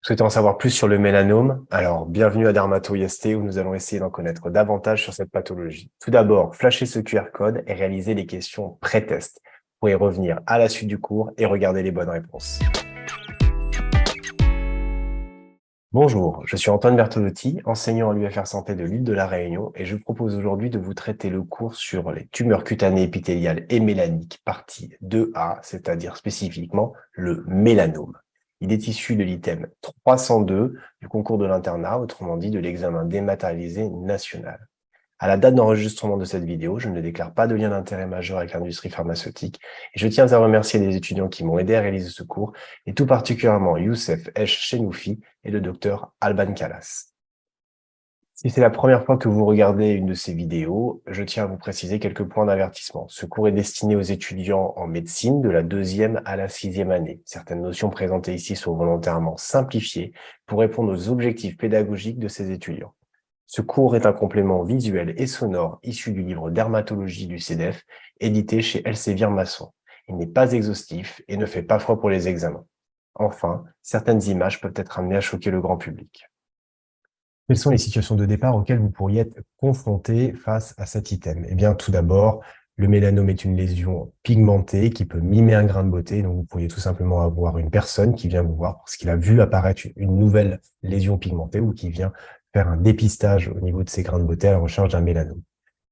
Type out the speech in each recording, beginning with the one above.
Souhaitez en savoir plus sur le mélanome? Alors, bienvenue à Dermato-IST où nous allons essayer d'en connaître davantage sur cette pathologie. Tout d'abord, flashez ce QR code et réalisez les questions pré-test. Vous pourrez revenir à la suite du cours et regarder les bonnes réponses. Bonjour, je suis Antoine Bertolotti, enseignant à l'UFR Santé de l'île de la Réunion et je vous propose aujourd'hui de vous traiter le cours sur les tumeurs cutanées épithéliales et mélaniques, partie 2A, c'est-à-dire spécifiquement le mélanome. Il est issu de l'item 302 du concours de l'internat, autrement dit de l'examen dématérialisé national. À la date d'enregistrement de cette vidéo, je ne déclare pas de lien d'intérêt majeur avec l'industrie pharmaceutique et je tiens à remercier les étudiants qui m'ont aidé à réaliser ce cours et tout particulièrement Youssef Esh Chenoufi et le docteur Alban Kallas. Si c'est la première fois que vous regardez une de ces vidéos, je tiens à vous préciser quelques points d'avertissement. Ce cours est destiné aux étudiants en médecine de la 2e à la 6e année. Certaines notions présentées ici sont volontairement simplifiées pour répondre aux objectifs pédagogiques de ces étudiants. Ce cours est un complément visuel et sonore issu du livre Dermatologie du CEDEF, édité chez Elsevier Masson. Il n'est pas exhaustif et ne fait pas foi pour les examens. Enfin, certaines images peuvent être amenées à choquer le grand public. Quelles sont les situations de départ auxquelles vous pourriez être confronté face à cet item? Eh bien, tout d'abord, le mélanome est une lésion pigmentée qui peut mimer un grain de beauté. Donc, vous pourriez tout simplement avoir une personne qui vient vous voir parce qu'il a vu apparaître une nouvelle lésion pigmentée ou qui vient faire un dépistage au niveau de ces grains de beauté à la recherche d'un mélanome.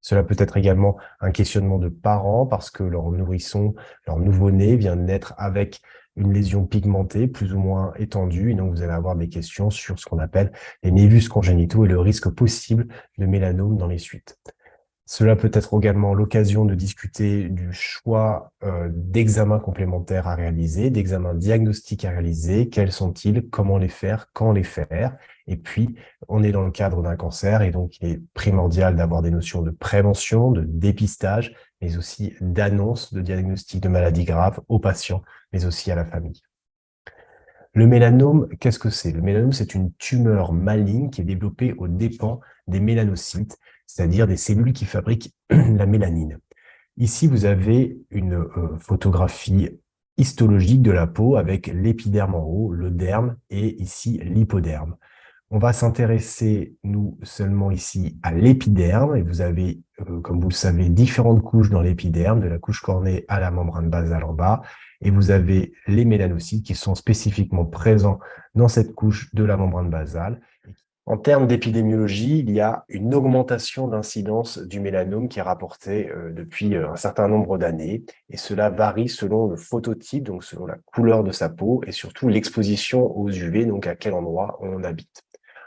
Cela peut être également un questionnement de parents parce que leur nourrisson, leur nouveau-né vient de naître avec une lésion pigmentée plus ou moins étendue. Et donc, vous allez avoir des questions sur ce qu'on appelle les névus congénitaux et le risque possible de mélanome dans les suites. Cela peut être également l'occasion de discuter du choix d'examens complémentaires à réaliser, d'examens diagnostiques à réaliser, quels sont-ils, comment les faire, quand les faire. Et puis, on est dans le cadre d'un cancer et donc il est primordial d'avoir des notions de prévention, de dépistage, mais aussi d'annonce de diagnostic de maladies graves aux patients, mais aussi à la famille. Le mélanome, qu'est-ce que c'est? Le mélanome, c'est une tumeur maligne qui est développée aux dépens des mélanocytes, c'est-à-dire des cellules qui fabriquent la mélanine. Ici, vous avez une photographie histologique de la peau avec l'épiderme en haut, le derme et ici l'hypoderme. On va s'intéresser, nous, seulement ici à l'épiderme, et vous avez, comme vous le savez, différentes couches dans l'épiderme, de la couche cornée à la membrane basale en bas, et vous avez les mélanocytes qui sont spécifiquement présents dans cette couche de la membrane basale. En termes d'épidémiologie, il y a une augmentation d'incidence du mélanome qui est rapportée depuis un certain nombre d'années, et cela varie selon le phototype, donc selon la couleur de sa peau, et surtout l'exposition aux UV, donc à quel endroit on habite.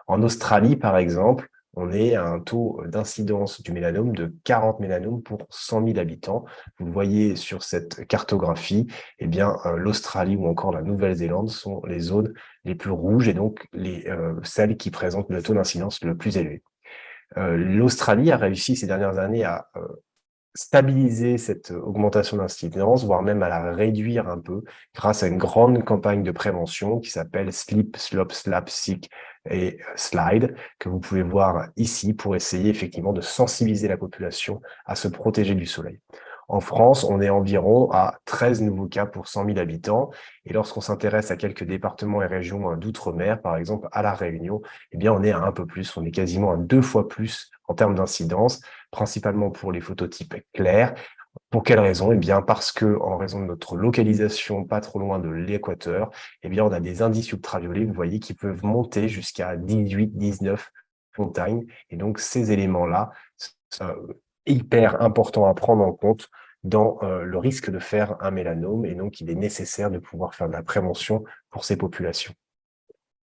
En Australie, par exemple, on est à un taux d'incidence du mélanome de 40 mélanomes pour 100 000 habitants. Vous le voyez sur cette cartographie, eh bien, l'Australie ou encore la Nouvelle-Zélande sont les zones les plus rouges et donc celles qui présentent le taux d'incidence le plus élevé. L'Australie a réussi ces dernières années à stabiliser cette augmentation d'incidence, voire même à la réduire un peu grâce à une grande campagne de prévention qui s'appelle Slip, Slop, Slap, Sick et Slide, que vous pouvez voir ici pour essayer effectivement de sensibiliser la population à se protéger du soleil. En France, on est environ à 13 nouveaux cas pour 100 000 habitants. Et lorsqu'on s'intéresse à quelques départements et régions d'outre-mer, par exemple à La Réunion, eh bien, on est à un peu plus, on est quasiment à 2 fois plus en termes d'incidence, principalement pour les phototypes clairs. Pour quelle raison? Eh bien, parce que, en raison de notre localisation pas trop loin de l'équateur, eh bien, on a des indices ultraviolets, vous voyez, qui peuvent monter jusqu'à 18, 19 montagnes. Et donc, ces éléments-là sont hyper importants à prendre en compte dans le risque de faire un mélanome. Et donc, il est nécessaire de pouvoir faire de la prévention pour ces populations.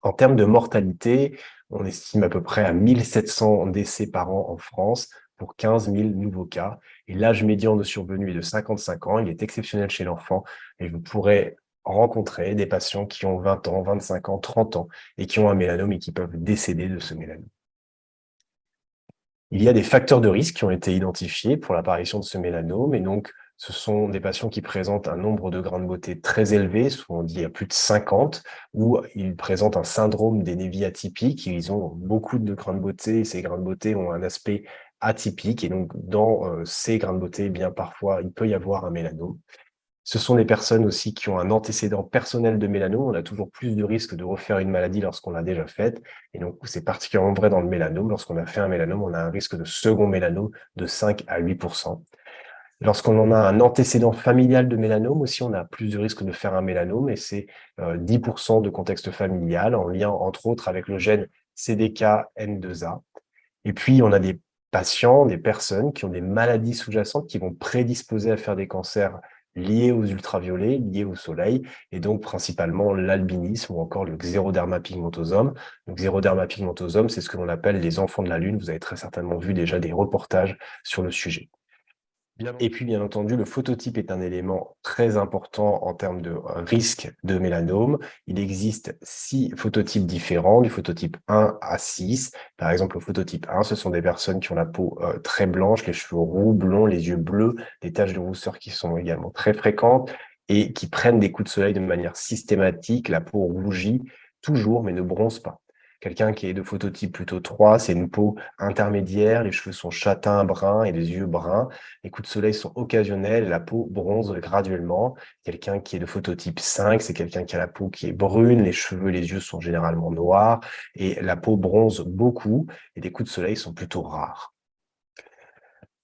En termes de mortalité, on estime à peu près à 1700 décès par an en France pour 15 000 nouveaux cas. Et l'âge médian de survenue est de 55 ans. Il est exceptionnel chez l'enfant et vous pourrez rencontrer des patients qui ont 20 ans, 25 ans, 30 ans et qui ont un mélanome et qui peuvent décéder de ce mélanome. Il y a des facteurs de risque qui ont été identifiés pour l'apparition de ce mélanome et donc ce sont des patients qui présentent un nombre de grains de beauté très élevé, souvent dit à plus de 50, ou ils présentent un syndrome des névis atypiques. Ils ont beaucoup de grains de beauté et ces grains de beauté ont un aspect atypique. Et donc, dans ces grains de beauté, eh bien parfois, il peut y avoir un mélanome. Ce sont des personnes aussi qui ont un antécédent personnel de mélanome. On a toujours plus de risques de refaire une maladie lorsqu'on l'a déjà faite. Et donc, c'est particulièrement vrai dans le mélanome. Lorsqu'on a fait un mélanome, on a un risque de second mélanome de 5 à 8%. Lorsqu'on en a un antécédent familial de mélanome aussi, on a plus de risques de faire un mélanome et c'est 10% de contexte familial en lien, entre autres, avec le gène CDKN2A. Et puis, on a des patients, des personnes qui ont des maladies sous-jacentes qui vont prédisposer à faire des cancers liés aux ultraviolets, liés au soleil, et donc principalement l'albinisme ou encore le xéroderma pigmentosum. Donc, xéroderma pigmentosum, c'est ce que l'on appelle les enfants de la Lune. Vous avez très certainement vu déjà des reportages sur le sujet. Et puis, bien entendu, le phototype est un élément très important en termes de risque de mélanome. Il existe 6 phototypes différents, du phototype 1 à 6. Par exemple, le phototype 1, ce sont des personnes qui ont la peau très blanche, les cheveux roux, blonds, les yeux bleus, des taches de rousseur qui sont également très fréquentes et qui prennent des coups de soleil de manière systématique. La peau rougit toujours, mais ne bronze pas. Quelqu'un qui est de phototype plutôt 3, c'est une peau intermédiaire, les cheveux sont châtains, bruns et les yeux bruns. Les coups de soleil sont occasionnels et la peau bronze graduellement. Quelqu'un qui est de phototype 5, c'est quelqu'un qui a la peau qui est brune, les cheveux, les yeux sont généralement noirs et la peau bronze beaucoup et les coups de soleil sont plutôt rares.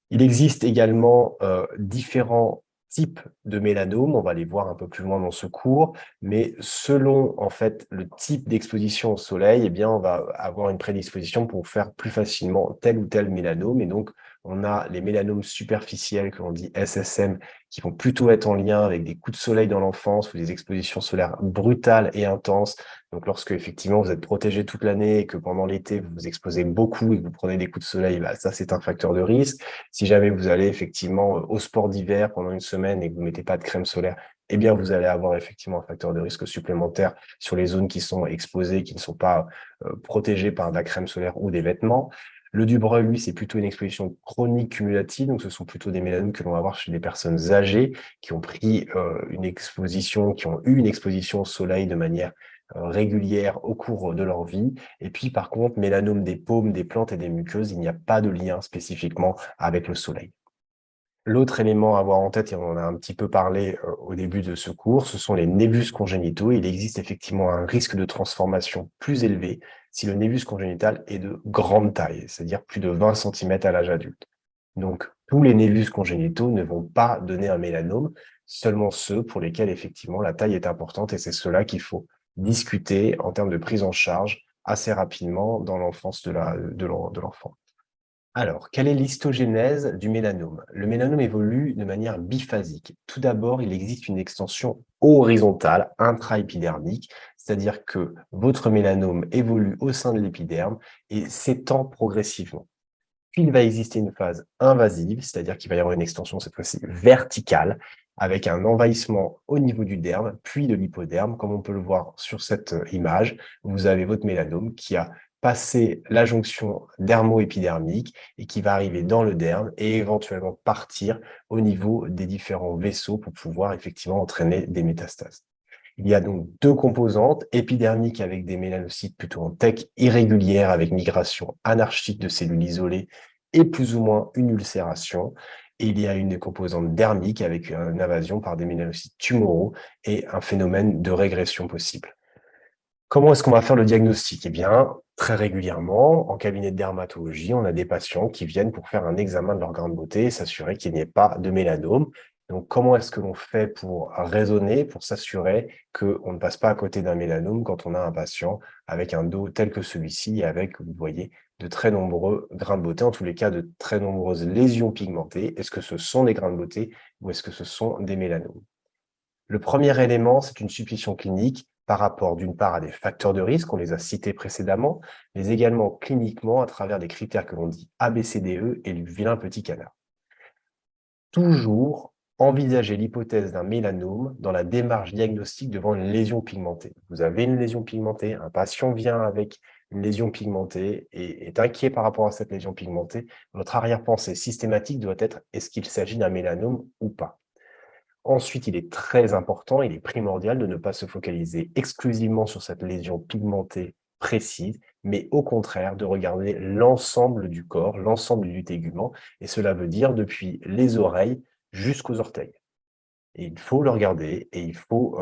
Il existe également différents types de mélanome, on va les voir un peu plus loin dans ce cours, mais selon en fait le type d'exposition au soleil, eh bien, on va avoir une prédisposition pour faire plus facilement tel ou tel mélanome. Et donc, on a les mélanomes superficiels que l'on dit SSM, qui vont plutôt être en lien avec des coups de soleil dans l'enfance ou des expositions solaires brutales et intenses. Donc, lorsque effectivement vous êtes protégé toute l'année et que pendant l'été vous vous exposez beaucoup et que vous prenez des coups de soleil, bah, ça c'est un facteur de risque. Si jamais vous allez effectivement au sport d'hiver pendant une semaine et que vous ne mettez pas de crème solaire, eh bien, vous allez avoir effectivement un facteur de risque supplémentaire sur les zones qui sont exposées, qui ne sont pas protégées par de la crème solaire ou des vêtements. Le Dubreuil, lui, c'est plutôt une exposition chronique cumulative, donc ce sont plutôt des mélanomes que l'on va voir chez des personnes âgées qui ont pris une exposition, qui ont eu une exposition au soleil de manière régulière au cours de leur vie. Et puis, par contre, mélanome des paumes, des plantes et des muqueuses, il n'y a pas de lien spécifiquement avec le soleil. L'autre élément à avoir en tête, et on en a un petit peu parlé au début de ce cours, ce sont les névus congénitaux. Il existe effectivement un risque de transformation plus élevé si le névus congénital est de grande taille, c'est-à-dire plus de 20 cm à l'âge adulte. Donc, tous les névus congénitaux ne vont pas donner un mélanome, seulement ceux pour lesquels effectivement la taille est importante et c'est cela qu'il faut discuter en termes de prise en charge assez rapidement dans l'enfance de l'enfant. Alors, quelle est l'histogénèse du mélanome? Le mélanome évolue de manière biphasique. Tout d'abord, il existe une extension horizontale intraépidermique, c'est-à-dire que votre mélanome évolue au sein de l'épiderme et s'étend progressivement. Puis, il va exister une phase invasive, c'est-à-dire qu'il va y avoir une extension cette fois-ci verticale, avec un envahissement au niveau du derme, puis de l'hypoderme. Comme on peut le voir sur cette image, vous avez votre mélanome qui a passé la jonction dermo-épidermique et qui va arriver dans le derme et éventuellement partir au niveau des différents vaisseaux pour pouvoir effectivement entraîner des métastases. Il y a donc deux composantes, épidermique avec des mélanocytes plutôt en teck irrégulière avec migration anarchique de cellules isolées et plus ou moins une ulcération. Et il y a une composante dermique avec une invasion par des mélanocytes tumoraux et un phénomène de régression possible. Comment est-ce qu'on va faire le diagnostic? Eh bien, très régulièrement, en cabinet de dermatologie, on a des patients qui viennent pour faire un examen de leur grain de beauté et s'assurer qu'il n'y ait pas de mélanome. Donc, comment est-ce que l'on fait pour raisonner, pour s'assurer qu'on ne passe pas à côté d'un mélanome quand on a un patient avec un dos tel que celui-ci et avec, vous voyez, de très nombreux grains de beauté, en tous les cas de très nombreuses lésions pigmentées. Est-ce que ce sont des grains de beauté ou est-ce que ce sont des mélanomes? Le premier élément, c'est une suspicion clinique par rapport d'une part à des facteurs de risque, on les a cités précédemment, mais également cliniquement à travers des critères que l'on dit ABCDE et du vilain petit canard. Toujours envisager l'hypothèse d'un mélanome dans la démarche diagnostique devant une lésion pigmentée. Vous avez une lésion pigmentée, un patient vient avec une lésion pigmentée et est inquiet par rapport à cette lésion pigmentée, votre arrière-pensée systématique doit être est-ce qu'il s'agit d'un mélanome ou pas? Ensuite, il est très important, il est primordial de ne pas se focaliser exclusivement sur cette lésion pigmentée précise, mais au contraire de regarder l'ensemble du corps, l'ensemble du tégument, et cela veut dire depuis les oreilles jusqu'aux orteils. Et il faut le regarder et il faut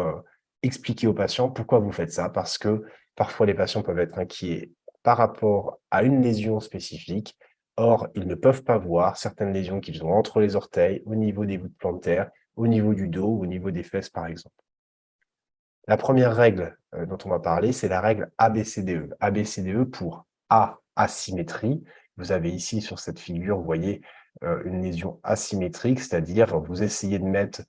expliquer aux patients pourquoi vous faites ça, parce que parfois les patients peuvent être inquiets par rapport à une lésion spécifique. Or, ils ne peuvent pas voir certaines lésions qu'ils ont entre les orteils, au niveau des voûtes plantaires, au niveau du dos, au niveau des fesses, par exemple. La première règle dont on va parler, c'est la règle ABCDE. ABCDE pour A, asymétrie. Vous avez ici sur cette figure, vous voyez une lésion asymétrique, c'est-à-dire vous essayez de mettre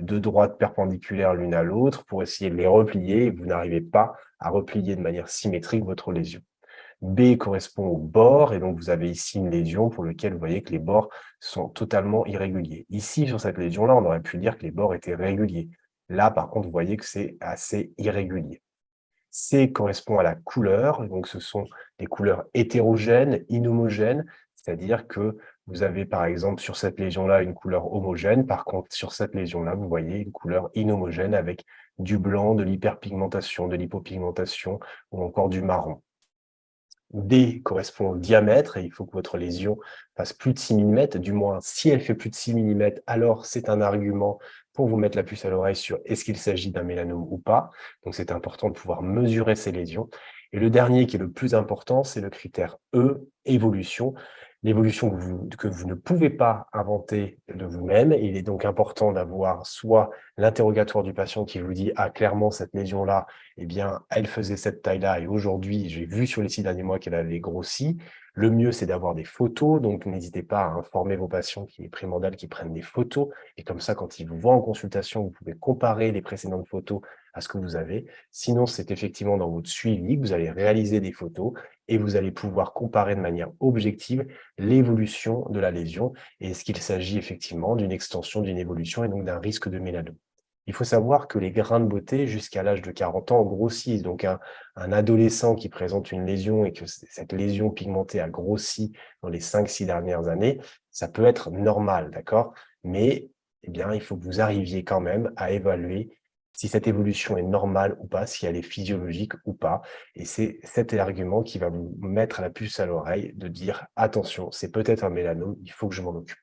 deux droites perpendiculaires l'une à l'autre pour essayer de les replier et vous n'arrivez pas à replier de manière symétrique votre lésion. B correspond au bord et donc vous avez ici une lésion pour laquelle vous voyez que les bords sont totalement irréguliers. Ici, sur cette lésion-là, on aurait pu dire que les bords étaient réguliers. Là, par contre, vous voyez que c'est assez irrégulier. C correspond à la couleur, donc ce sont des couleurs hétérogènes, inhomogènes, c'est-à-dire que vous avez par exemple sur cette lésion-là une couleur homogène, par contre sur cette lésion-là, vous voyez une couleur inhomogène avec du blanc, de l'hyperpigmentation, de l'hypopigmentation ou encore du marron. D correspond au diamètre et il faut que votre lésion fasse plus de 6 millimètres. Du moins, si elle fait plus de 6 millimètres, alors c'est un argument pour vous mettre la puce à l'oreille sur est-ce qu'il s'agit d'un mélanome ou pas. Donc, c'est important de pouvoir mesurer ces lésions. Et le dernier qui est le plus important, c'est le critère E, évolution. L'évolution que vous ne pouvez pas inventer de vous-même. Il est donc important d'avoir soit l'interrogatoire du patient qui vous dit « Ah, clairement, cette lésion-là, eh bien, elle faisait cette taille-là et aujourd'hui, j'ai vu sur les 6 derniers mois qu'elle avait grossi. » Le mieux, c'est d'avoir des photos, donc n'hésitez pas à informer vos patients qu'il est primordial qu'ils prennent des photos. Et comme ça, quand ils vous voient en consultation, vous pouvez comparer les précédentes photos à ce que vous avez. Sinon, c'est effectivement dans votre suivi que vous allez réaliser des photos et vous allez pouvoir comparer de manière objective l'évolution de la lésion et est-ce qu'il s'agit effectivement d'une extension, d'une évolution et donc d'un risque de mélanome. Il faut savoir que les grains de beauté, jusqu'à l'âge de 40 ans, grossissent. Donc, un adolescent qui présente une lésion et que cette lésion pigmentée a grossi dans les 5-6 dernières années, ça peut être normal, d'accord? Mais, eh bien, il faut que vous arriviez quand même à évaluer si cette évolution est normale ou pas, si elle est physiologique ou pas. Et c'est cet argument qui va vous mettre la puce à l'oreille de dire: «Attention, c'est peut-être un mélanome, il faut que je m'en occupe».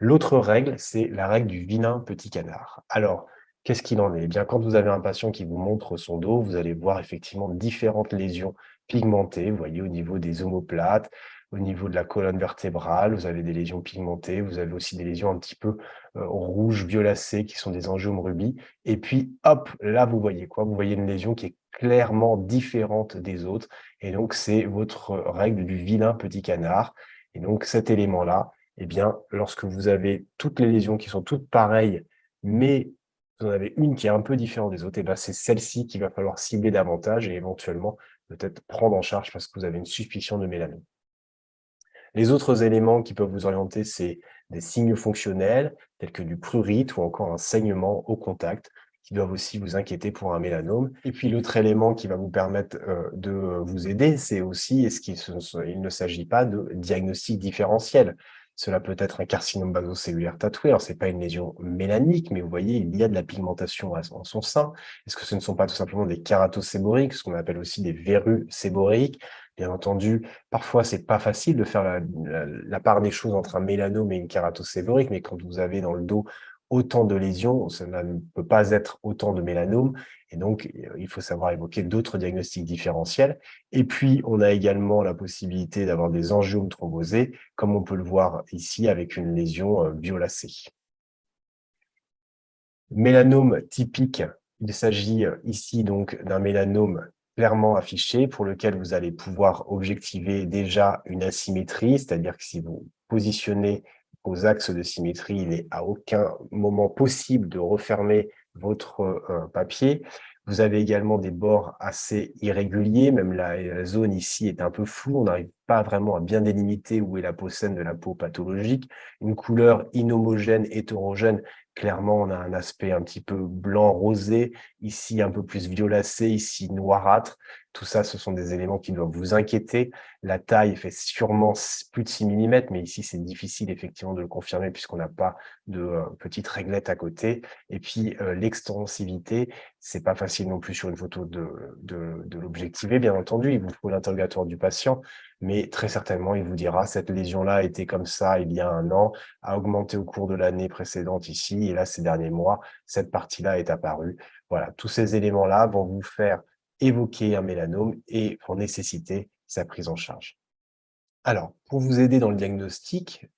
L'autre règle, c'est la règle du vilain petit canard. Alors, qu'est-ce qu'il en est? Eh bien, quand vous avez un patient qui vous montre son dos, vous allez voir effectivement différentes lésions pigmentées. Vous voyez, au niveau des omoplates, au niveau de la colonne vertébrale, vous avez des lésions pigmentées. Vous avez aussi des lésions un petit peu rouges, violacées, qui sont des angiomes rubis. Et puis, hop, là, vous voyez quoi? Vous voyez une lésion qui est clairement différente des autres. Et donc, c'est votre règle du vilain petit canard. Et donc, cet élément-là, eh bien, lorsque vous avez toutes les lésions qui sont toutes pareilles, mais vous en avez une qui est un peu différente des autres, eh ben, c'est celle-ci qu'il va falloir cibler davantage et éventuellement peut-être prendre en charge parce que vous avez une suspicion de mélanome. Les autres éléments qui peuvent vous orienter, c'est des signes fonctionnels tels que du prurite ou encore un saignement au contact qui doivent aussi vous inquiéter pour un mélanome. Et puis l'autre élément qui va vous permettre de vous aider, c'est aussi est-ce qu'il ne s'agit pas de diagnostic différentiel. Cela peut être un carcinome basocellulaire tatoué. Alors, c'est pas une lésion mélanique, mais vous voyez, il y a de la pigmentation en son sein. Est-ce que ce ne sont pas tout simplement des kératoséboriques, ce qu'on appelle aussi des verrues séboriques? Bien entendu, parfois, c'est pas facile de faire la part des choses entre un mélanome et une kératoséborique, mais quand vous avez dans le dos autant de lésions, cela ne peut pas être autant de mélanome. Et donc, il faut savoir évoquer d'autres diagnostics différentiels. Et puis, on a également la possibilité d'avoir des angiomes thrombosés, comme on peut le voir ici avec une lésion violacée. Mélanome typique, il s'agit ici donc d'un mélanome clairement affiché pour lequel vous allez pouvoir objectiver déjà une asymétrie, c'est-à-dire que si vous positionnez aux axes de symétrie, il n'est à aucun moment possible de refermer votre papier. Vous avez également des bords assez irréguliers, même la zone ici est un peu floue, on n'arrive pas vraiment à bien délimiter où est la peau saine de la peau pathologique. Une couleur inhomogène, hétérogène. Clairement, on a un aspect un petit peu blanc rosé, ici un peu plus violacé, ici noirâtre. Tout ça, ce sont des éléments qui doivent vous inquiéter. La taille fait sûrement plus de 6 millimètres, mais ici, c'est difficile effectivement de le confirmer puisqu'on n'a pas de petite réglette à côté. Et puis, l'extensivité, C'est pas facile non plus sur une photo de l'objectiver, bien entendu. Il vous faut l'interrogatoire du patient, mais très certainement, il vous dira: «Cette lésion-là était comme ça il y a 1 an, a augmenté au cours de l'année précédente ici et là, ces derniers mois, cette partie-là est apparue». Voilà, tous ces éléments-là vont vous faire évoquer un mélanome et vont nécessiter sa prise en charge. Alors, pour vous aider dans le diagnostic,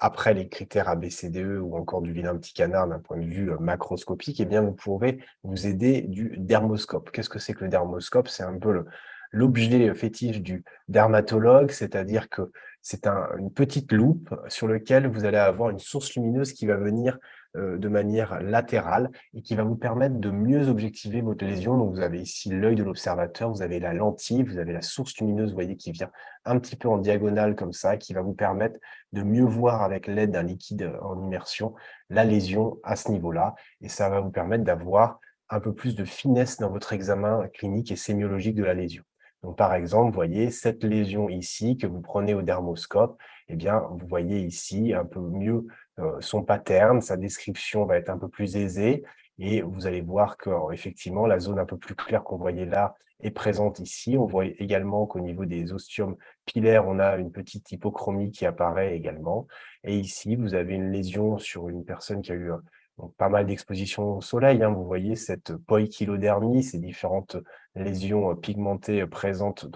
après les critères ABCDE ou encore du vilain petit canard d'un point de vue, macroscopique, eh bien, vous pourrez vous aider du dermoscope. Qu'est-ce que c'est que le dermoscope? C'est un peu l'objet fétiche du dermatologue, c'est-à-dire que c'est une petite loupe sur lequel vous allez avoir une source lumineuse qui va venir, de manière latérale et qui va vous permettre de mieux objectiver votre lésion. Donc vous avez ici l'œil de l'observateur, vous avez la lentille, vous avez la source lumineuse, vous voyez, qui vient un petit peu en diagonale comme ça, qui va vous permettre de mieux voir avec l'aide d'un liquide en immersion la lésion à ce niveau-là et ça va vous permettre d'avoir un peu plus de finesse dans votre examen clinique et sémiologique de la lésion. Donc par exemple, vous voyez cette lésion ici que vous prenez au dermoscope, eh bien vous voyez ici un peu mieux, son pattern, sa description va être un peu plus aisée et vous allez voir qu'effectivement la zone un peu plus claire qu'on voyait là est présente ici. On voit également qu'au niveau des ostiums pilaire, on a une petite hypochromie qui apparaît également. Et ici, vous avez une lésion sur une personne qui a eu donc pas mal d'exposition au soleil, hein. Vous voyez cette poïkilodermie, ces différentes lésions pigmentées présentes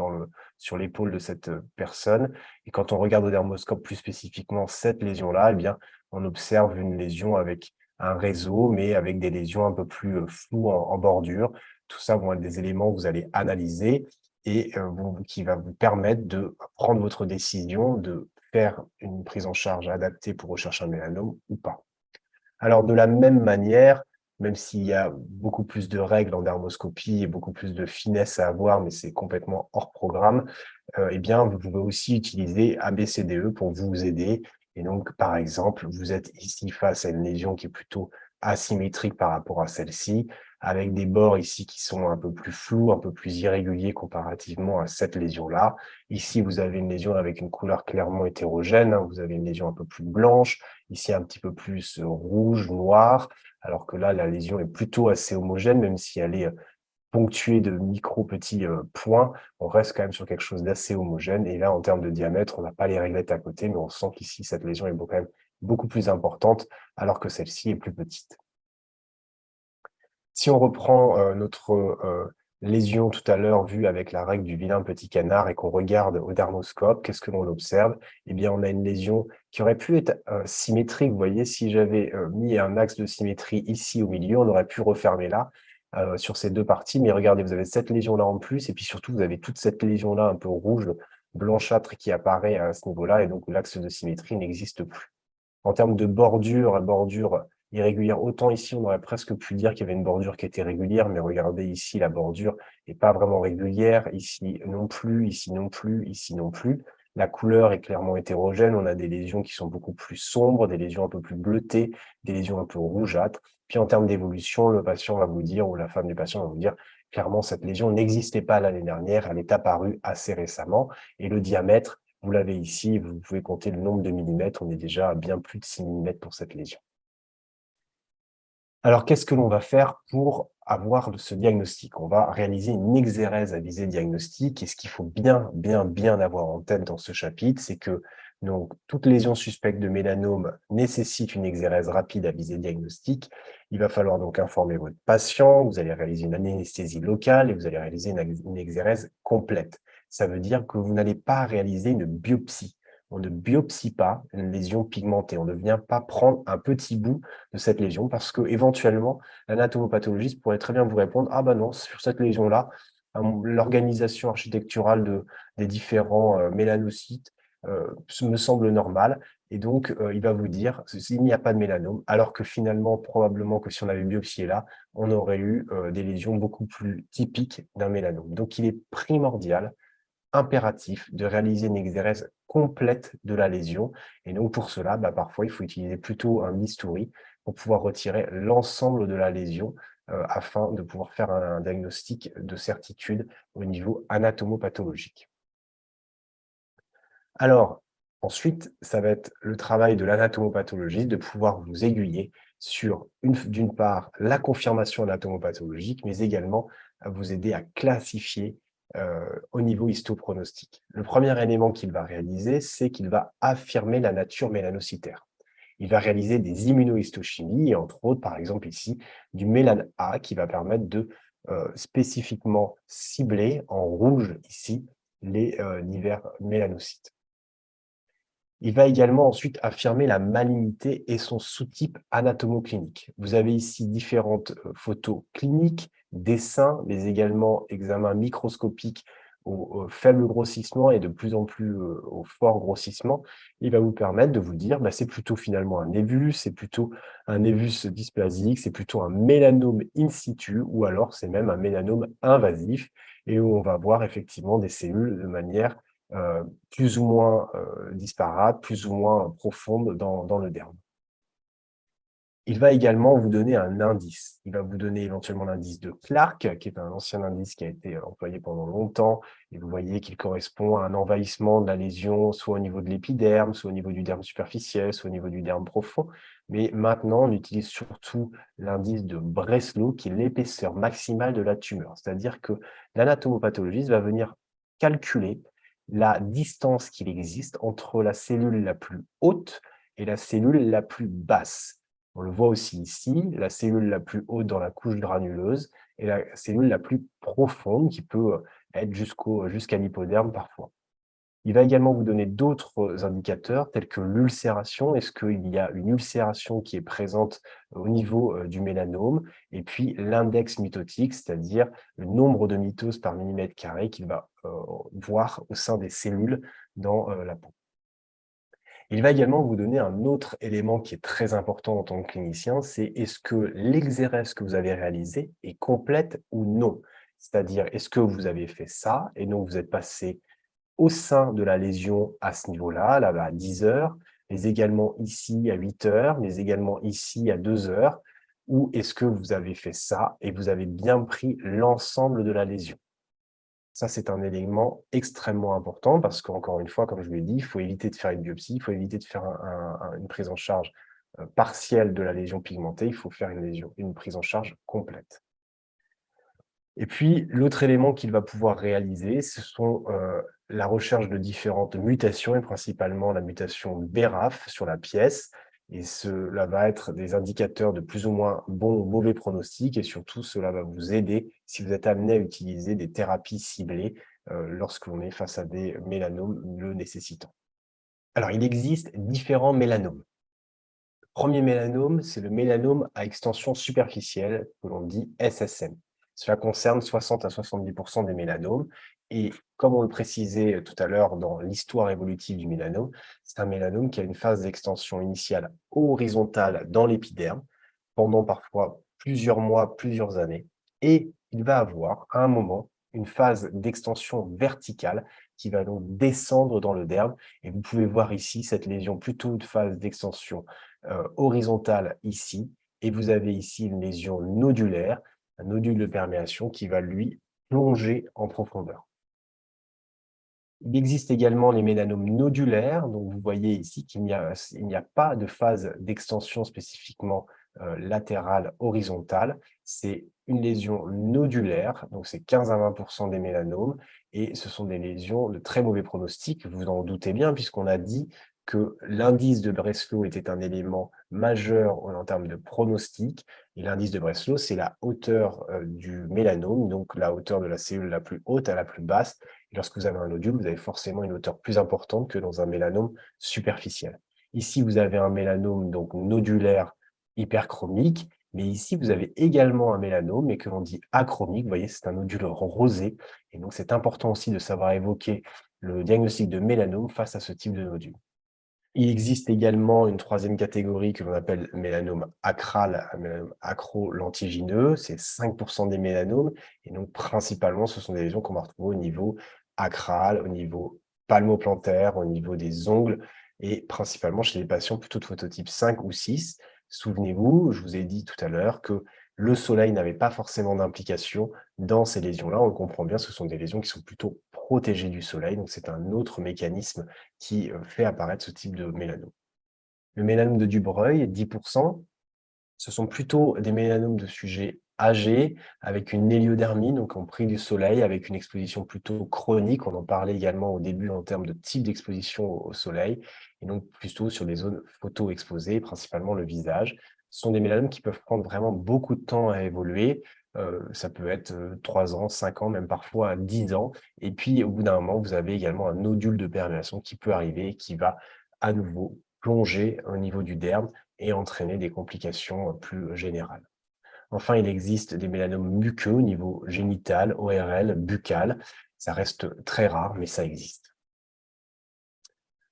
sur l'épaule de cette personne. Et quand on regarde au dermoscope plus spécifiquement cette lésion-là, eh bien, on observe une lésion avec un réseau, mais avec des lésions un peu plus floues en bordure. Tout ça vont être des éléments que vous allez analyser et qui va vous permettre de prendre votre décision de faire une prise en charge adaptée pour rechercher un mélanome ou pas. Alors de la même manière, même s'il y a beaucoup plus de règles en dermoscopie et beaucoup plus de finesse à avoir, mais c'est complètement hors programme, eh bien vous pouvez aussi utiliser ABCDE pour vous aider et donc par exemple, vous êtes ici face à une lésion qui est plutôt asymétrique par rapport à celle-ci, avec des bords ici qui sont un peu plus flous, un peu plus irréguliers comparativement à cette lésion-là. Ici, vous avez une lésion avec une couleur clairement hétérogène, hein, vous avez une lésion un peu plus blanche, ici un petit peu plus rouge, noir, alors que là, la lésion est plutôt assez homogène, même si elle est ponctuée de micro petits points, on reste quand même sur quelque chose d'assez homogène. Et là, en termes de diamètre, on n'a pas les réglettes à côté, mais on sent qu'ici, cette lésion est quand même beaucoup plus importante, alors que celle-ci est plus petite. Si on reprend, notre, lésion tout à l'heure vue avec la règle du vilain petit canard et qu'on regarde au dermoscope, qu'est-ce que l'on observe? Eh bien, on a une lésion qui aurait pu être, symétrique. Vous voyez, si j'avais, mis un axe de symétrie ici au milieu, on aurait pu refermer là, sur ces 2 parties. Mais regardez, vous avez cette lésion-là en plus et puis surtout, vous avez toute cette lésion-là un peu rouge, blanchâtre qui apparaît à ce niveau-là et donc l'axe de symétrie n'existe plus. En termes de bordure irrégulière, autant ici, on aurait presque pu dire qu'il y avait une bordure qui était régulière, mais regardez ici, la bordure est pas vraiment régulière, ici non plus, ici non plus, ici non plus. La couleur est clairement hétérogène, on a des lésions qui sont beaucoup plus sombres, des lésions un peu plus bleutées, des lésions un peu rougeâtres. Puis en termes d'évolution, le patient va vous dire ou la femme du patient va vous dire: «Clairement, cette lésion n'existait pas l'année dernière, elle est apparue assez récemment» et le diamètre vous l'avez ici, vous pouvez compter le nombre de millimètres, on est déjà à bien plus de 6 millimètres pour cette lésion. Alors, qu'est-ce que l'on va faire pour avoir ce diagnostic? On va réaliser une exérèse à visée diagnostique et ce qu'il faut bien avoir en tête dans ce chapitre, c'est que donc toute lésion suspecte de mélanome nécessite une exérèse rapide à visée diagnostique. Il va falloir donc informer votre patient, vous allez réaliser une anesthésie locale et vous allez réaliser une exérèse complète. Ça veut dire que vous n'allez pas réaliser une biopsie. On ne biopsie pas une lésion pigmentée. On ne vient pas prendre un petit bout de cette lésion parce que éventuellement l'anatomopathologiste pourrait très bien vous répondre: «Ah bah non, sur cette lésion-là, l'organisation architecturale des différents, mélanocytes, me semble normale» et donc il va vous dire: «Il n'y a pas de mélanome», alors que finalement, probablement que si on avait biopsié là, on aurait eu, des lésions beaucoup plus typiques d'un mélanome. Donc il est primordial impératif de réaliser une exérèse complète de la lésion et donc pour cela, bah, parfois il faut utiliser plutôt un bistouri pour pouvoir retirer l'ensemble de la lésion, afin de pouvoir faire un diagnostic de certitude au niveau anatomopathologique. Alors, ensuite, ça va être le travail de l'anatomopathologiste de pouvoir vous aiguiller sur, d'une part, la confirmation anatomopathologique, mais également à vous aider à classifier au niveau histopronostic. Le premier élément qu'il va réaliser, c'est qu'il va affirmer la nature mélanocytaire. Il va réaliser des immunohistochimies et entre autres, par exemple ici, du mélan A qui va permettre de spécifiquement cibler en rouge ici les divers mélanocytes. Il va également ensuite affirmer la malignité et son sous-type anatomoclinique. Vous avez ici différentes photos cliniques, dessins, mais également examens microscopiques au faible grossissement et de plus en plus au fort grossissement. Il va vous permettre de vous dire, bah, c'est plutôt finalement un névus, c'est plutôt un névus dysplasique, c'est plutôt un mélanome in situ, ou alors c'est même un mélanome invasif, et où on va voir effectivement des cellules de manière plus ou moins disparates, plus ou moins profondes dans le derme. Il va également vous donner un indice. Il va vous donner éventuellement l'indice de Clark, qui est un ancien indice qui a été employé pendant longtemps, et vous voyez qu'il correspond à un envahissement de la lésion, soit au niveau de l'épiderme, soit au niveau du derme superficiel, soit au niveau du derme profond. Mais maintenant, on utilise surtout l'indice de Breslow, qui est l'épaisseur maximale de la tumeur. C'est-à-dire que l'anatomopathologiste va venir calculer la distance qu'il existe entre la cellule la plus haute et la cellule la plus basse. On le voit aussi ici, la cellule la plus haute dans la couche granuleuse et la cellule la plus profonde qui peut être jusqu'à l'hypoderme parfois. Il va également vous donner d'autres indicateurs tels que l'ulcération. Est-ce qu'il y a une ulcération qui est présente au niveau du mélanome? Et puis l'index mitotique, c'est-à-dire le nombre de mitoses par millimètre carré qu'il va voir au sein des cellules dans la peau. Il va également vous donner un autre élément qui est très important en tant que clinicien, c'est est-ce que l'exérèse que vous avez réalisée est complète ou non? C'est-à-dire, est-ce que vous avez fait ça et donc vous êtes passé au sein de la lésion à ce niveau-là, là, à 10 heures, mais également ici à 8 heures, mais également ici à 2 heures, ou est-ce que vous avez fait ça et vous avez bien pris l'ensemble de la lésion? Ça, c'est un élément extrêmement important parce qu'encore une fois, comme je l'ai dit, il faut éviter de faire une biopsie, il faut éviter de faire une prise en charge partielle de la lésion pigmentée, il faut faire une prise en charge complète. Et puis, l'autre élément qu'il va pouvoir réaliser, ce sont la recherche de différentes mutations et principalement la mutation BRAF sur la pièce. Et cela va être des indicateurs de plus ou moins bon ou mauvais pronostic et surtout, cela va vous aider si vous êtes amené à utiliser des thérapies ciblées lorsque l'on est face à des mélanomes le nécessitant. Alors, il existe différents mélanomes. Le premier mélanome, c'est le mélanome à extension superficielle, que l'on dit SSM. Cela concerne 60 à 70 des mélanomes et comme on le précisait tout à l'heure dans l'histoire évolutive du mélanome, c'est un mélanome qui a une phase d'extension initiale horizontale dans l'épiderme pendant parfois plusieurs mois, plusieurs années et il va avoir à un moment une phase d'extension verticale qui va donc descendre dans le derme et vous pouvez voir ici cette lésion plutôt de phase d'extension horizontale ici, et vous avez ici une lésion nodulaire, un nodule de perméation qui va lui plonger en profondeur. Il existe également les mélanomes nodulaires, donc vous voyez ici qu'il n'y a pas de phase d'extension spécifiquement latérale horizontale, c'est une lésion nodulaire, donc c'est 15 à 20 des mélanomes, et ce sont des lésions de très mauvais pronostic, vous en doutez bien, puisqu'on a dit que l'indice de Breslow était un élément majeur en termes de pronostic, et l'indice de Breslow, c'est la hauteur du mélanome, donc la hauteur de la cellule la plus haute à la plus basse, et lorsque vous avez un nodule, vous avez forcément une hauteur plus importante que dans un mélanome superficiel. Ici, vous avez un mélanome donc nodulaire hyperchromique, mais ici, vous avez également un mélanome, mais que l'on dit achromique. Vous voyez, c'est un nodule rosé. Et donc, c'est important aussi de savoir évoquer le diagnostic de mélanome face à ce type de nodule. Il existe également une troisième catégorie que l'on appelle mélanome acral, un mélanome acro-lentigineux, c'est 5 des mélanomes et donc principalement ce sont des lésions qu'on va retrouver au niveau acral, au niveau palmoplantaire, au niveau des ongles et principalement chez les patients plutôt de phototype 5 ou 6. Souvenez-vous, je vous ai dit tout à l'heure que le soleil n'avait pas forcément d'implication dans ces lésions-là. On le comprend bien, ce sont des lésions qui sont plutôt protégées du soleil, donc c'est un autre mécanisme qui fait apparaître ce type de mélanome. Le mélanome de Dubreuil, 10 Ce sont plutôt des mélanomes de sujets âgés, avec une héliodermie, donc en pris du soleil, avec une exposition plutôt chronique. On en parlait également au début en termes de type d'exposition au soleil, et donc plutôt sur des zones photo-exposées, principalement le visage. Ce sont des mélanomes qui peuvent prendre vraiment beaucoup de temps à évoluer. Ça peut être 3 ans, 5 ans, même parfois 10 ans. Et puis, au bout d'un moment, vous avez également un nodule de perméation qui peut arriver et qui va à nouveau plonger au niveau du derme et entraîner des complications plus générales. Enfin, il existe des mélanomes muqueux au niveau génital, ORL, buccal. Ça reste très rare, mais ça existe.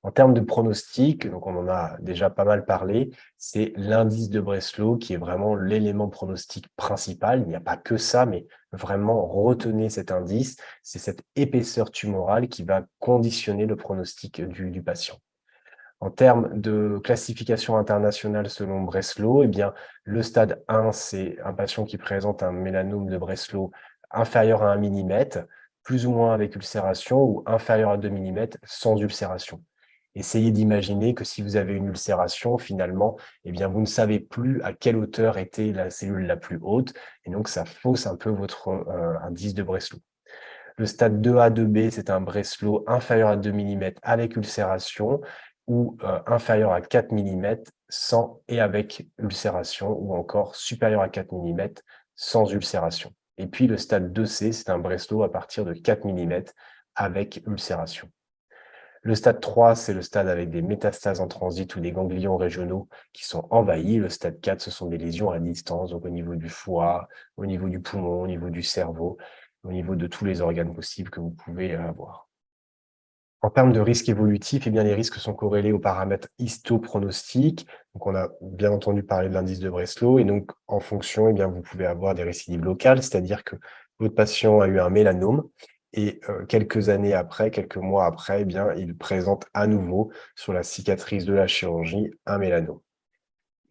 En termes de pronostic, donc on en a déjà pas mal parlé, c'est l'indice de Breslow qui est vraiment l'élément pronostic principal. Il n'y a pas que ça, mais vraiment retenez cet indice. C'est cette épaisseur tumorale qui va conditionner le pronostic du patient. En termes de classification internationale selon Breslow, eh bien, le stade 1, c'est un patient qui présente un mélanome de Breslow inférieur à 1 millimètre, plus ou moins avec ulcération, ou inférieur à 2 millimètres sans ulcération. Essayez d'imaginer que si vous avez une ulcération, finalement, eh bien, vous ne savez plus à quelle hauteur était la cellule la plus haute, et donc ça fausse un peu votre indice de Breslow. Le stade 2A-2B, c'est un Breslow inférieur à 2 millimètres avec ulcération ou inférieur à 4 millimètres sans et avec ulcération, ou encore supérieur à 4 millimètres sans ulcération. Et puis le stade 2C, c'est un Breslow à partir de 4 millimètres avec ulcération. Le stade 3, c'est le stade avec des métastases en transit ou des ganglions régionaux qui sont envahis. Le stade 4, ce sont des lésions à distance, donc au niveau du foie, au niveau du poumon, au niveau du cerveau, au niveau de tous les organes possibles que vous pouvez avoir. En termes de risque évolutif, eh bien, les risques sont corrélés aux paramètres histopronostiques. Donc, on a bien entendu parler de l'indice de Breslow, et donc, en fonction, eh bien, vous pouvez avoir des récidives locales, c'est-à-dire que votre patient a eu un mélanome et quelques années après, quelques mois après, eh bien, il présente à nouveau sur la cicatrice de la chirurgie un mélanome.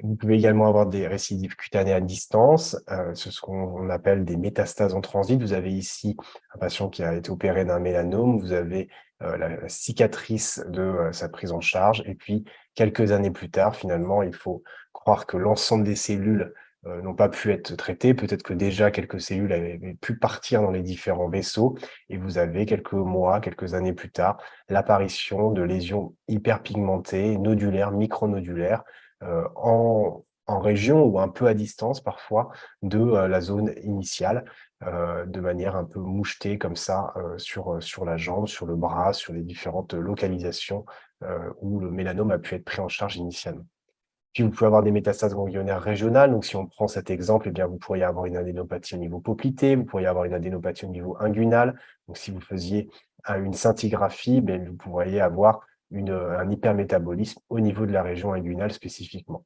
Vous pouvez également avoir des récidives cutanées à distance, c'est ce qu'on appelle des métastases en transit. Vous avez ici un patient qui a été opéré d'un mélanome, vous avez, la cicatrice de, sa prise en charge, et puis quelques années plus tard, finalement, il faut croire que l'ensemble des cellules, n'ont pas pu être traitées. Peut-être que déjà quelques cellules avaient pu partir dans les différents vaisseaux, et vous avez quelques mois, quelques années plus tard, l'apparition de lésions hyperpigmentées, nodulaires, micronodulaires, en région ou un peu à distance parfois de, la zone initiale, de manière un peu mouchetée comme ça, sur la jambe, sur le bras, sur les différentes localisations, où le mélanome a pu être pris en charge initialement. Puis vous pouvez avoir des métastases ganglionnaires régionales. Donc si on prend cet exemple, eh bien vous pourriez avoir une adénopathie au niveau poplité, vous pourriez avoir une adénopathie au niveau inguinal. Donc si vous faisiez une scintigraphie, ben, vous pourriez avoir un hypermétabolisme au niveau de la région inguinale spécifiquement.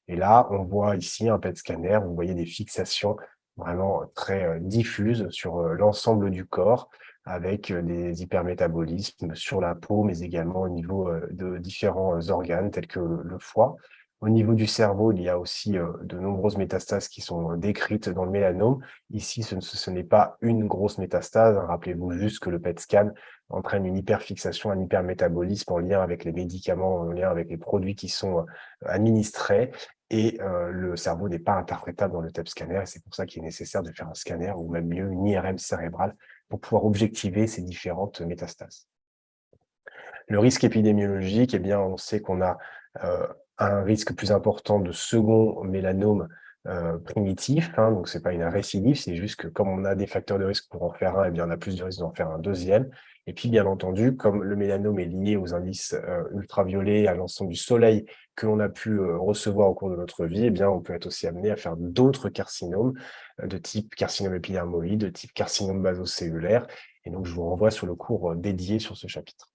Et là, on voit ici un PET scanner, vous voyez des fixations vraiment très diffuses sur l'ensemble du corps, avec des hypermétabolismes sur la peau, mais également au niveau de différents organes tels que le foie. Au niveau du cerveau, il y a aussi de nombreuses métastases qui sont décrites dans le mélanome. Ici, ce n'est pas une grosse métastase, hein. Rappelez-vous juste que le PET scan entraîne une hyperfixation, un hypermétabolisme en lien avec les médicaments, en lien avec les produits qui sont administrés, et le cerveau n'est pas interprétable dans le TEP scanner, et c'est pour ça qu'il est nécessaire de faire un scanner, ou même mieux, une IRM cérébrale, pour pouvoir objectiver ces différentes métastases. Le risque épidémiologique, eh bien, on sait qu'on a un risque plus important de second mélanome primitif, hein, donc c'est pas une récidive, c'est juste que comme on a des facteurs de risque pour en faire un, eh bien, on a plus de risques d'en faire un deuxième. Et puis, bien entendu, comme le mélanome est lié aux indices ultraviolets, à l'ensemble du soleil que l'on a pu recevoir au cours de notre vie, eh bien, on peut être aussi amené à faire d'autres carcinomes de type carcinome épidermoïde, de type carcinome basocellulaire. Et donc, je vous renvoie sur le cours dédié sur ce chapitre.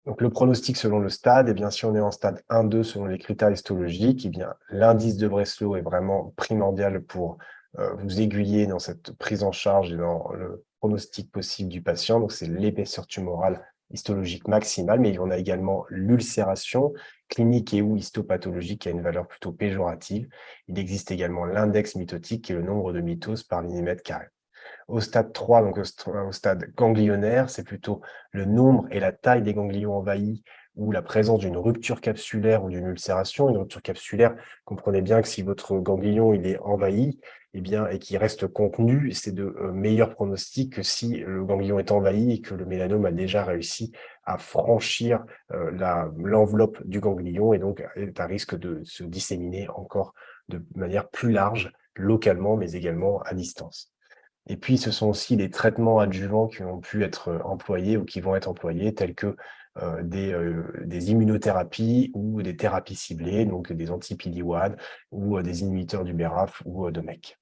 Donc le pronostic selon le stade, eh bien, si on est en stade 1-2 selon les critères histologiques, eh bien, l'indice de Breslow est vraiment primordial pour vous aiguiller dans cette prise en charge et dans le pronostic possible du patient. Donc c'est l'épaisseur tumorale histologique maximale, mais on a également l'ulcération clinique et ou histopathologique qui a une valeur plutôt péjorative. Il existe également l'index mitotique qui est le nombre de mitoses par millimètre carré. Au stade 3, donc au stade ganglionnaire, c'est plutôt le nombre et la taille des ganglions envahis ou la présence d'une rupture capsulaire ou d'une ulcération. Une rupture capsulaire, comprenez bien que si votre ganglion il est envahi, eh bien, et qu'il reste contenu, c'est de meilleurs pronostics que si le ganglion est envahi et que le mélanome a déjà réussi à franchir l'enveloppe du ganglion et donc est à risque de se disséminer encore de manière plus large, localement, mais également à distance. Et puis, ce sont aussi des traitements adjuvants qui ont pu être employés ou qui vont être employés, tels que des immunothérapies ou des thérapies ciblées, donc des anti-PD-1 ou des inhibiteurs du BRAF ou de MEK.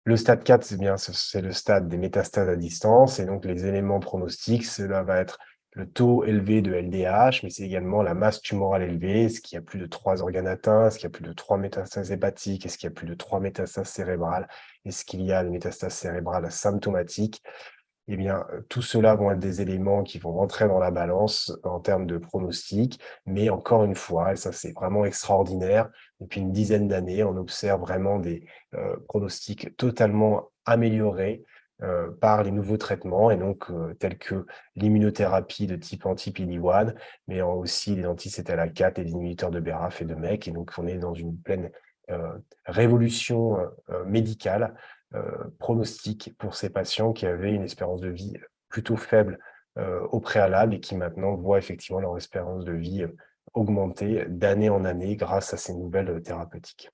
Le stade 4, c'est bien, c'est le stade des métastases à distance et donc les éléments pronostiques, cela va être le taux élevé de LDH, mais c'est également la masse tumorale élevée, est-ce qu'il y a plus de 3 organes atteints, est-ce qu'il y a plus de 3 métastases hépatiques, est-ce qu'il y a plus de 3 métastases cérébrales, est-ce qu'il y a des métastases cérébrales symptomatiques? Eh bien, tout cela vont être des éléments qui vont rentrer dans la balance en termes de pronostic. Mais encore une fois, et ça c'est vraiment extraordinaire, depuis une dizaine d'années, on observe vraiment des pronostics totalement améliorés par les nouveaux traitements et donc tels que l'immunothérapie de type anti-PD-1, mais aussi les anti-CTLA-4, les inhibiteurs de BRAF et de MEK. Et donc on est dans une pleine révolution médicale pronostic pour ces patients qui avaient une espérance de vie plutôt faible au préalable et qui maintenant voient effectivement leur espérance de vie augmenter d'année en année grâce à ces nouvelles thérapeutiques.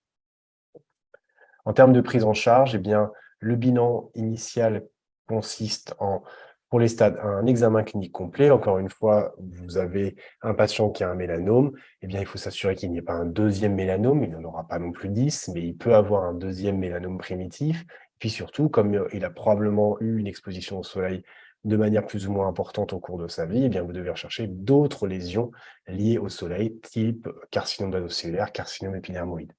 En termes de prise en charge, eh bien, le bilan initial consiste en, pour les stades, un examen clinique complet. Encore une fois, vous avez un patient qui a un mélanome, eh bien, il faut s'assurer qu'il n'y ait pas un deuxième mélanome. Il n'en aura pas non plus 10, mais il peut avoir un deuxième mélanome primitif. Puis surtout, comme il a probablement eu une exposition au soleil de manière plus ou moins importante au cours de sa vie, eh bien, vous devez rechercher d'autres lésions liées au soleil, type carcinome d'anneau-cellulaire, carcinome épidermoïde.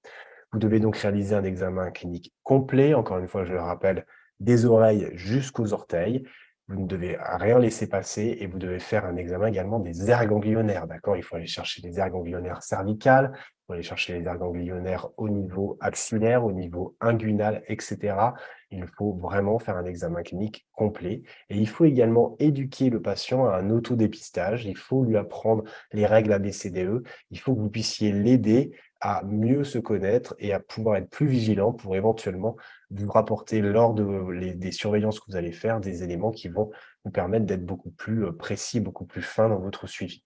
Vous devez donc réaliser un examen clinique complet, encore une fois, je le rappelle, des oreilles jusqu'aux orteils. Vous ne devez rien laisser passer et vous devez faire un examen également des aires ganglionnaires, d'accord? Il faut aller chercher les aires ganglionnaires cervicales, il faut aller chercher les aires ganglionnaires au niveau axillaire, au niveau inguinal, etc. Il faut vraiment faire un examen clinique complet et il faut également éduquer le patient à un autodépistage. Il faut lui apprendre les règles ABCDE. Il faut que vous puissiez l'aider à mieux se connaître et à pouvoir être plus vigilant pour éventuellement vous rapporter lors des surveillances que vous allez faire, des éléments qui vont vous permettre d'être beaucoup plus précis, beaucoup plus fin dans votre suivi.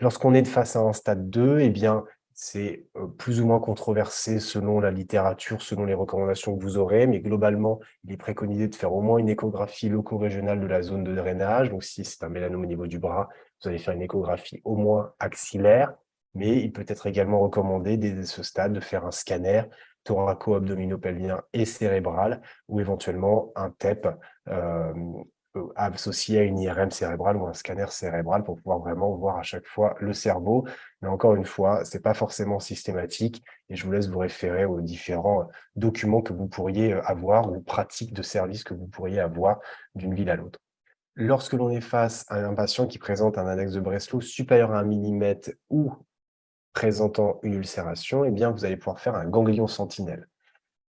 Lorsqu'on est face à un stade 2, eh bien, c'est plus ou moins controversé selon la littérature, selon les recommandations que vous aurez, mais globalement, il est préconisé de faire au moins une échographie loco-régionale de la zone de drainage. Donc, si c'est un mélanome au niveau du bras, vous allez faire une échographie au moins axillaire, mais il peut être également recommandé dès ce stade de faire un scanner thoraco-abdominopelvien et cérébral ou éventuellement un TEP associé à une IRM cérébrale ou un scanner cérébral pour pouvoir vraiment voir à chaque fois le cerveau. Mais encore une fois, c'est pas forcément systématique et je vous laisse vous référer aux différents documents que vous pourriez avoir ou pratiques de service que vous pourriez avoir d'une ville à l'autre. Lorsque l'on est face à un patient qui présente un index de Breslow supérieur à 1 millimètre ou présentant une ulcération, eh bien, vous allez pouvoir faire un ganglion sentinelle.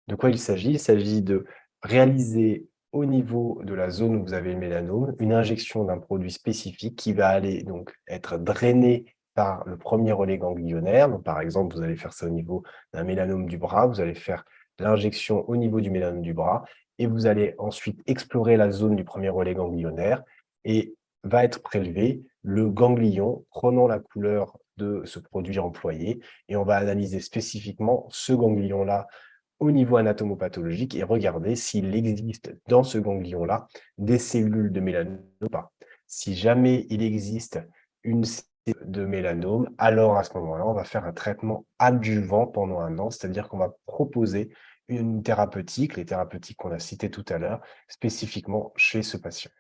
De quoi il s'agit? Il s'agit de réaliser au niveau de la zone où vous avez le mélanome, une injection d'un produit spécifique qui va aller donc être drainé par le premier relais ganglionnaire. Donc, par exemple, vous allez faire ça au niveau d'un mélanome du bras, vous allez faire l'injection au niveau du mélanome du bras et vous allez ensuite explorer la zone du premier relais ganglionnaire et va être prélevé le ganglion prenant la couleur de ce produit employé et on va analyser spécifiquement ce ganglion-là au niveau anatomopathologique et regarder s'il existe dans ce ganglion-là des cellules de mélanome ou pas. Si jamais il existe une cellule de mélanome, alors à ce moment-là, on va faire un traitement adjuvant pendant 1 an, c'est-à-dire qu'on va proposer une thérapeutique, les thérapeutiques qu'on a citées tout à l'heure, spécifiquement chez ce patient.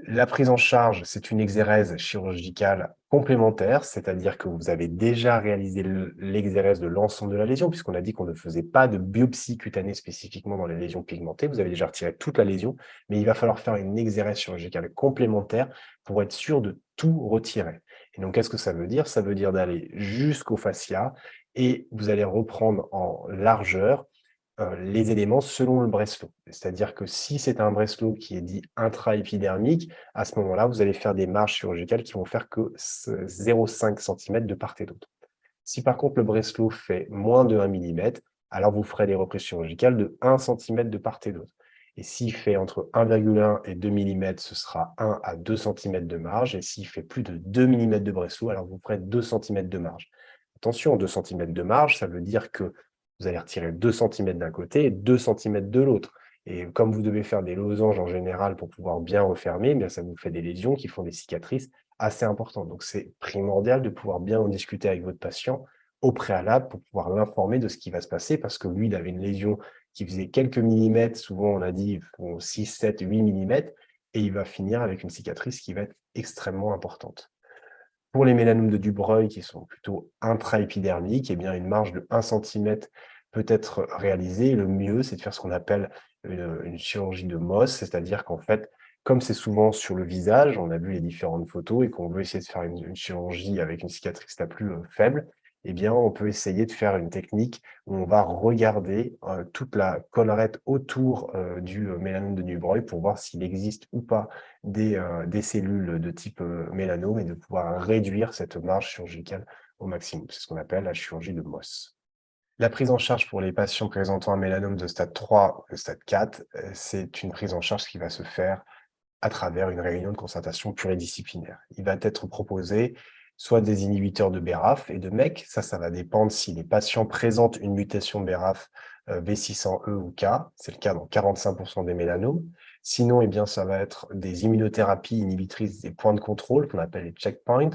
La prise en charge, c'est une exérèse chirurgicale complémentaire, c'est-à-dire que vous avez déjà réalisé l'exérèse de l'ensemble de la lésion, puisqu'on a dit qu'on ne faisait pas de biopsie cutanée spécifiquement dans les lésions pigmentées. Vous avez déjà retiré toute la lésion, mais il va falloir faire une exérèse chirurgicale complémentaire pour être sûr de tout retirer. Et donc, qu'est-ce que ça veut dire? Ça veut dire d'aller jusqu'au fascia et vous allez reprendre en largeur les éléments selon le Breslow. C'est-à-dire que si c'est un Breslow qui est dit intra-épidermique, à ce moment-là, vous allez faire des marges chirurgicales qui vont faire que 0,5 cm de part et d'autre. Si par contre le Breslow fait moins de 1 millimètre, alors vous ferez des reprises chirurgicales de 1 centimètre de part et d'autre. Et s'il fait entre 1,1 et 2 millimètres, ce sera 1 à 2 centimètres de marge. Et s'il fait plus de 2 millimètres de Breslow, alors vous ferez 2 centimètres de marge. Attention, 2 centimètres de marge, ça veut dire que vous allez retirer 2 centimètres d'un côté et 2 centimètres de l'autre. Et comme vous devez faire des losanges en général pour pouvoir bien refermer, eh bien ça vous fait des lésions qui font des cicatrices assez importantes. Donc c'est primordial de pouvoir bien en discuter avec votre patient au préalable pour pouvoir l'informer de ce qui va se passer parce que lui, il avait une lésion qui faisait quelques millimètres, souvent on a dit 6, 7, 8 millimètres, et il va finir avec une cicatrice qui va être extrêmement importante. Pour les mélanomes de Dubreuil qui sont plutôt intraépidermiques, eh bien une marge de 1 centimètre peut être réalisée. Le mieux, c'est de faire ce qu'on appelle une chirurgie de Mohs, c'est-à-dire qu'en fait, comme c'est souvent sur le visage, on a vu les différentes photos et qu'on veut essayer de faire une chirurgie avec une cicatrice la plus faible, eh bien, on peut essayer de faire une technique où on va regarder toute la collerette autour du mélanome de Dubreuil pour voir s'il existe ou pas des cellules de type mélanome et de pouvoir réduire cette marge chirurgicale au maximum. C'est ce qu'on appelle la chirurgie de Mohs. La prise en charge pour les patients présentant un mélanome de stade 3 ou stade 4, c'est une prise en charge qui va se faire à travers une réunion de concertation pluridisciplinaire. Il va être proposé soit des inhibiteurs de BRAF et de MEK, ça va dépendre si les patients présentent une mutation BRAF V600E ou K, c'est le cas dans 45% des mélanomes. Sinon, eh bien, ça va être des immunothérapies inhibitrices des points de contrôle qu'on appelle les checkpoints.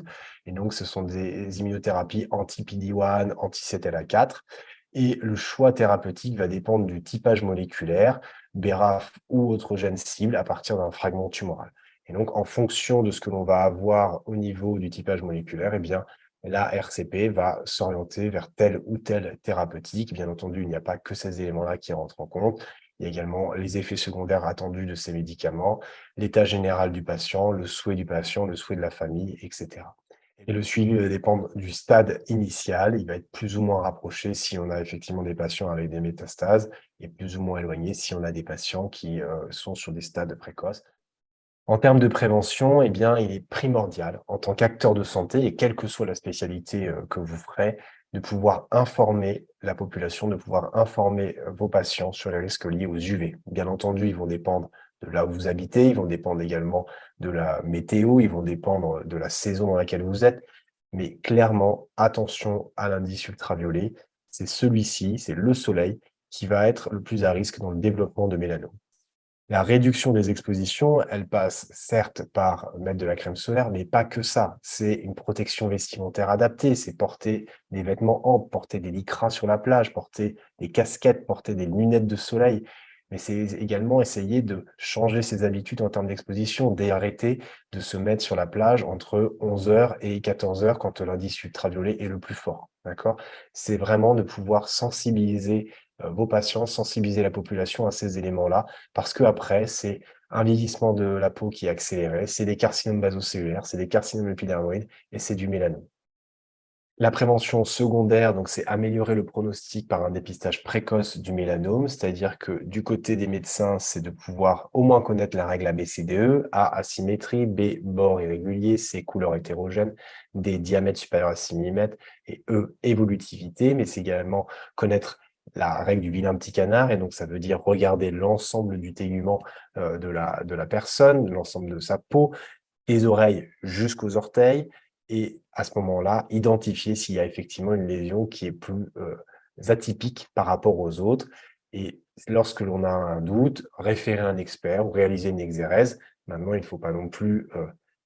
Et donc, ce sont des immunothérapies anti-PD-1, anti-CTLA4. Et le choix thérapeutique va dépendre du typage moléculaire, BRAF ou autre gène cible à partir d'un fragment tumoral. Et donc, en fonction de ce que l'on va avoir au niveau du typage moléculaire, eh bien, la RCP va s'orienter vers telle ou telle thérapeutique. Bien entendu, il n'y a pas que ces éléments-là qui rentrent en compte. Il y a également les effets secondaires attendus de ces médicaments, l'état général du patient, le souhait de la famille, etc. Et le suivi va dépendre du stade initial. Il va être plus ou moins rapproché si on a effectivement des patients avec des métastases et plus ou moins éloigné si on a des patients qui sont sur des stades précoces. En termes de prévention, eh bien, il est primordial, en tant qu'acteur de santé et quelle que soit la spécialité que vous ferez, de pouvoir informer la population, de pouvoir informer vos patients sur les risques liés aux UV. Bien entendu, ils vont dépendre de là où vous habitez, ils vont dépendre également de la météo, ils vont dépendre de la saison dans laquelle vous êtes. Mais clairement, attention à l'indice ultraviolet. C'est celui-ci, c'est le soleil, qui va être le plus à risque dans le développement de mélanome. La réduction des expositions, elle passe certes par mettre de la crème solaire, mais pas que ça. C'est une protection vestimentaire adaptée, c'est porter des vêtements amples, porter des lycras sur la plage, porter des casquettes, porter des lunettes de soleil. Mais c'est également essayer de changer ses habitudes en termes d'exposition, d'arrêter de se mettre sur la plage entre 11 heures et 14 heures quand l'indice ultraviolet est le plus fort. D'accord? C'est vraiment de pouvoir sensibiliser vos patients, sensibiliser la population à ces éléments-là parce qu'après, c'est un vieillissement de la peau qui est accéléré, c'est des carcinomes basocellulaires, c'est des carcinomes épidermoïdes et c'est du mélanome. La prévention secondaire, donc, c'est améliorer le pronostic par un dépistage précoce du mélanome, c'est-à-dire que du côté des médecins, c'est de pouvoir au moins connaître la règle ABCDE, A, asymétrie, B, bord irrégulier, C, couleur hétérogène, D, diamètre supérieur à 6 millimètres et E, évolutivité, mais c'est également connaître la règle du vilain petit canard, et donc ça veut dire regarder l'ensemble du tégument de la personne, l'ensemble de sa peau, des oreilles jusqu'aux orteils, et à ce moment-là, identifier s'il y a effectivement une lésion qui est plus atypique par rapport aux autres. Et lorsque l'on a un doute, référer un expert ou réaliser une exérèse. Maintenant, il ne faut pas non plus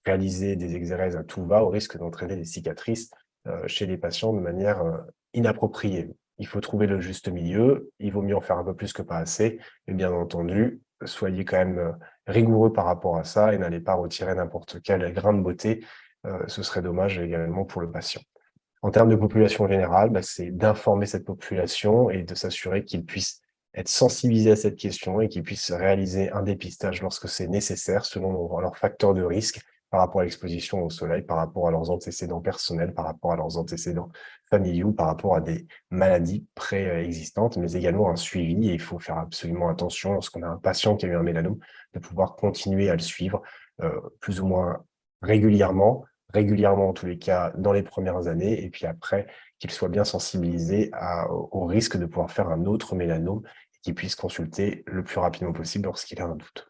réaliser des exérèses à tout va au risque d'entraîner des cicatrices chez les patients de manière inappropriée. Il faut trouver le juste milieu, il vaut mieux en faire un peu plus que pas assez, mais bien entendu, soyez quand même rigoureux par rapport à ça et n'allez pas retirer n'importe quel grain de beauté, ce serait dommage également pour le patient. En termes de population générale, bah, c'est d'informer cette population et de s'assurer qu'ils puissent être sensibilisés à cette question et qu'ils puissent réaliser un dépistage lorsque c'est nécessaire selon leurs facteurs de risque par rapport à l'exposition au soleil, par rapport à leurs antécédents personnels, par rapport à leurs antécédents familiaux, par rapport à des maladies préexistantes, mais également un suivi. Et il faut faire absolument attention lorsqu'on a un patient qui a eu un mélanome, de pouvoir continuer à le suivre plus ou moins régulièrement en tous les cas dans les premières années, et puis après qu'il soit bien sensibilisé au risque de pouvoir faire un autre mélanome et qu'il puisse consulter le plus rapidement possible lorsqu'il a un doute.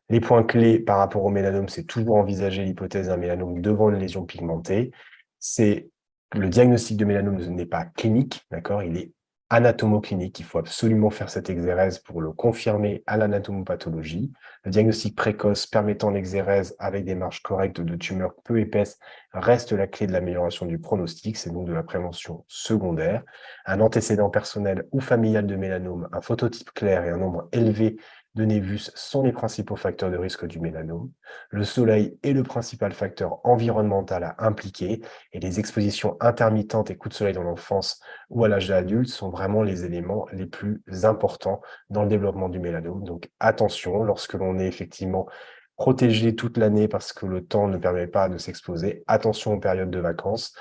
Les points clés par rapport au mélanome, c'est toujours envisager l'hypothèse d'un mélanome devant une lésion pigmentée. C'est le diagnostic de mélanome n'est pas clinique, d'accord? Il est anatomoclinique. Il faut absolument faire cette exérèse pour le confirmer à l'anatomopathologie. Le diagnostic précoce permettant l'exérèse avec des marges correctes de tumeurs peu épaisses reste la clé de l'amélioration du pronostic. C'est donc de la prévention secondaire. Un antécédent personnel ou familial de mélanome, un phototype clair et un nombre élevé de névus sont les principaux facteurs de risque du mélanome. Le soleil est le principal facteur environnemental à impliquer et les expositions intermittentes et coups de soleil dans l'enfance ou à l'âge adulte sont vraiment les éléments les plus importants dans le développement du mélanome. Donc attention, lorsque l'on est effectivement protégé toute l'année parce que le temps ne permet pas de s'exposer, attention aux périodes de vacances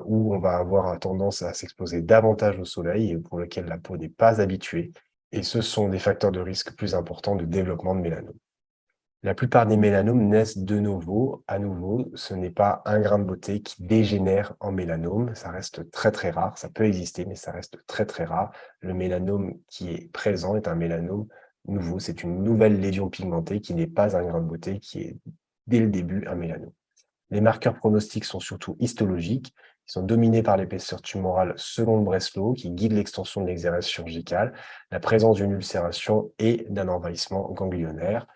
où on va avoir tendance à s'exposer davantage au soleil et pour lequel la peau n'est pas habituée. Et ce sont des facteurs de risque plus importants de développement de mélanome. La plupart des mélanomes naissent de novo. À nouveau, ce n'est pas un grain de beauté qui dégénère en mélanome. Ça reste très, très rare. Ça peut exister, mais ça reste très, très rare. Le mélanome qui est présent est un mélanome nouveau. C'est une nouvelle lésion pigmentée qui n'est pas un grain de beauté, qui est dès le début un mélanome. Les marqueurs pronostiques sont surtout histologiques. Ils sont dominés par l'épaisseur tumorale selon le Breslow, qui guide l'extension de l'exérèse chirurgicale, la présence d'une ulcération et d'un envahissement ganglionnaire.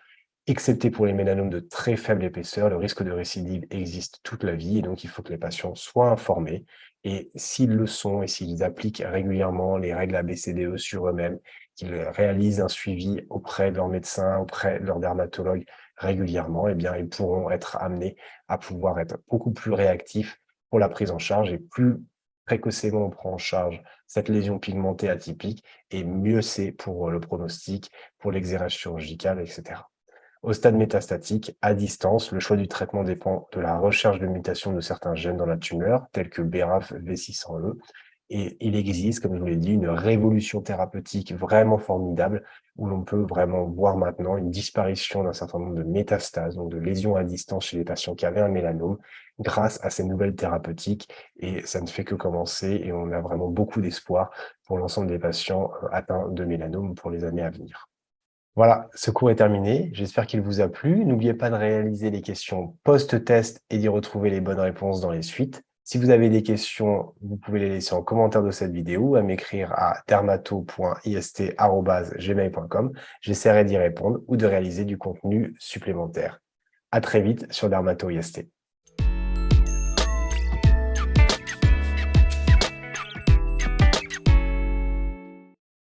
Excepté pour les mélanomes de très faible épaisseur, le risque de récidive existe toute la vie et donc il faut que les patients soient informés. Et s'ils le sont et s'ils appliquent régulièrement les règles ABCDE sur eux-mêmes, qu'ils réalisent un suivi auprès de leur médecin, auprès de leur dermatologue régulièrement, eh bien, ils pourront être amenés à pouvoir être beaucoup plus réactifs pour la prise en charge et plus précocement on prend en charge cette lésion pigmentée atypique et mieux c'est pour le pronostic, pour l'exérèse chirurgicale, etc. Au stade métastatique, à distance, le choix du traitement dépend de la recherche de mutations de certains gènes dans la tumeur, tels que BRAF V600E. Et il existe, comme je vous l'ai dit, une révolution thérapeutique vraiment formidable où l'on peut vraiment voir maintenant une disparition d'un certain nombre de métastases, donc de lésions à distance chez les patients qui avaient un mélanome, grâce à ces nouvelles thérapeutiques. Et ça ne fait que commencer et on a vraiment beaucoup d'espoir pour l'ensemble des patients atteints de mélanome pour les années à venir. Voilà, ce cours est terminé. J'espère qu'il vous a plu. N'oubliez pas de réaliser les questions post-test et d'y retrouver les bonnes réponses dans les suites. Si vous avez des questions, vous pouvez les laisser en commentaire de cette vidéo ou à m'écrire à dermato.ist@gmail.com. J'essaierai d'y répondre ou de réaliser du contenu supplémentaire. À très vite sur Dermato IST.